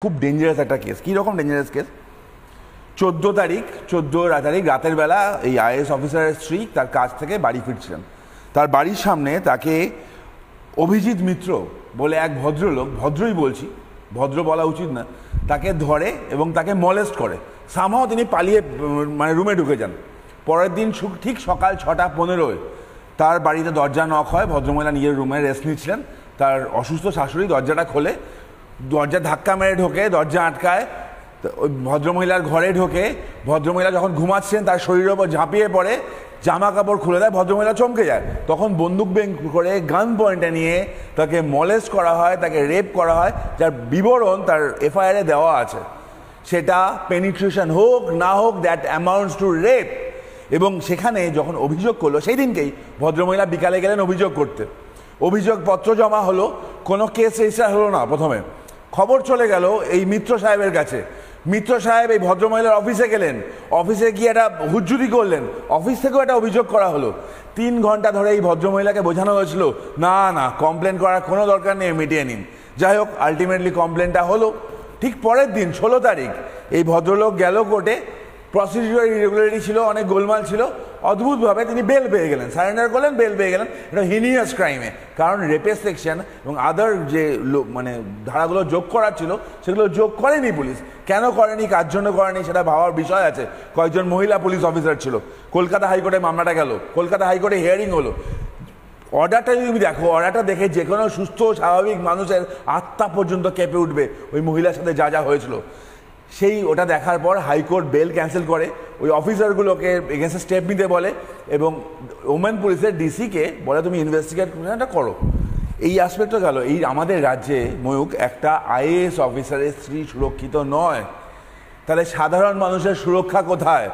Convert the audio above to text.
খুব ডেঞ্জারাস একটা কেস। কীরকম ডেঞ্জারাস কেস? 14 তারিখ রাতের বেলা এই আইএএস অফিসারের স্ত্রী তার কাজ থেকে বাড়ি ফিরছিলেন। তার বাড়ির সামনে তাকে অভিজিৎ মিত্র বলে এক ভদ্রলোক, ভদ্রই বলছি, ভদ্র বলা উচিত না, তাকে ধরে এবং তাকে মলেস্ট করে। সামহাও তিনি পালিয়ে রুমে ঢুকে যান। পরের দিন ঠিক সকাল 6:15 তার বাড়িতে দরজা নক হয়। ভদ্রমহিলা নিজের রুমে রেস্ট নিচ্ছিলেন। তার অসুস্থ শাশুড়ি দরজাটা খোলে, দরজা ধাক্কা মেরে ঢোকে, দরজা আটকায়, ওই ভদ্রমহিলার ঘরে ঢোকে। ভদ্রমহিলা যখন ঘুমাচ্ছেন তার শরীরের ওপর ঝাঁপিয়ে পড়ে, জামা কাপড় খুলে দেয়। ভদ্রমহিলা চমকে যায়। তখন বন্দুক বের করে গান পয়েন্টে নিয়ে তাকে মলেস্ট করা হয়, তাকে রেপ করা হয়, যার বিবরণ তার এফআইআরে দেওয়া আছে। সেটা পেনিট্রেশন হোক না হোক, দ্যাট অ্যামাউন্টস টু রেপ। এবং সেখানে যখন অভিযোগ করলো, সেই দিনকেই ভদ্রমহিলা বিকালে গেলেন অভিযোগ করতে। অভিযোগপত্র জমা হলো, কোনো কেস রেজিস্টার হলো না। প্রথমে খবর চলে গেল এই মিত্র সাহেবের কাছে। মিত্র সাহেব এই ভদ্রমহিলার অফিসে গেলেন, অফিসে গিয়ে একটা হুজ্জুরি করলেন, অফিস থেকেও একটা অভিযোগ করা হলো। 3 ঘন্টা ধরে এই ভদ্রমহিলাকে বোঝানো হয়েছিল না না, কমপ্লেন করার কোনো দরকার নেই, মিটিয়ে নিন। যাই হোক, আলটিমেটলি কমপ্লেনটা হলো। ঠিক পরের দিন 16 তারিখ এই ভদ্রলোক গেল কোর্টে। প্রসিডিউর ইরেগুলারিটি ছিল, অনেক গোলমাল ছিল। অদ্ভুতভাবে তিনি বেল পেয়ে গেলেন, সারেন্ডার করলেন, বেল পেয়ে গেলেন। এটা হিনিয়াস ক্রাইমে, কারণ রেপের সেকশন এবং আদার যে ধারাগুলো যোগ করার ছিল সেগুলো যোগ করেনি পুলিশ। কেন করেনি, কার জন্য করেনি, সেটা ভাবার বিষয় আছে। কয়েকজন মহিলা পুলিশ অফিসার ছিল। কলকাতা হাইকোর্টে মামলাটা গেল, কলকাতা হাইকোর্টে হিয়ারিং হলো। অর্ডারটা যদি তুমি দেখো, অর্ডারটা দেখে যে কোনো সুস্থ স্বাভাবিক মানুষের আত্মা পর্যন্ত কেঁপে উঠবে ওই মহিলার সাথে যা যা হয়েছিল। সেই ওটা দেখার পর হাইকোর্ট বেল ক্যান্সেল করে, ওই অফিসারগুলোকে এগেন্সে স্টেপ নিতে বলে এবং ওমেন পুলিশের ডিসিকে বলে তুমি ইনভেস্টিগেশনটা করো। এই অ্যাসপেক্টও গেল। এই আমাদের রাজ্যে ময়ূক একটা আইএএস অফিসারের স্ত্রী সুরক্ষিত নয়, তাহলে সাধারণ মানুষের সুরক্ষা কোথায়?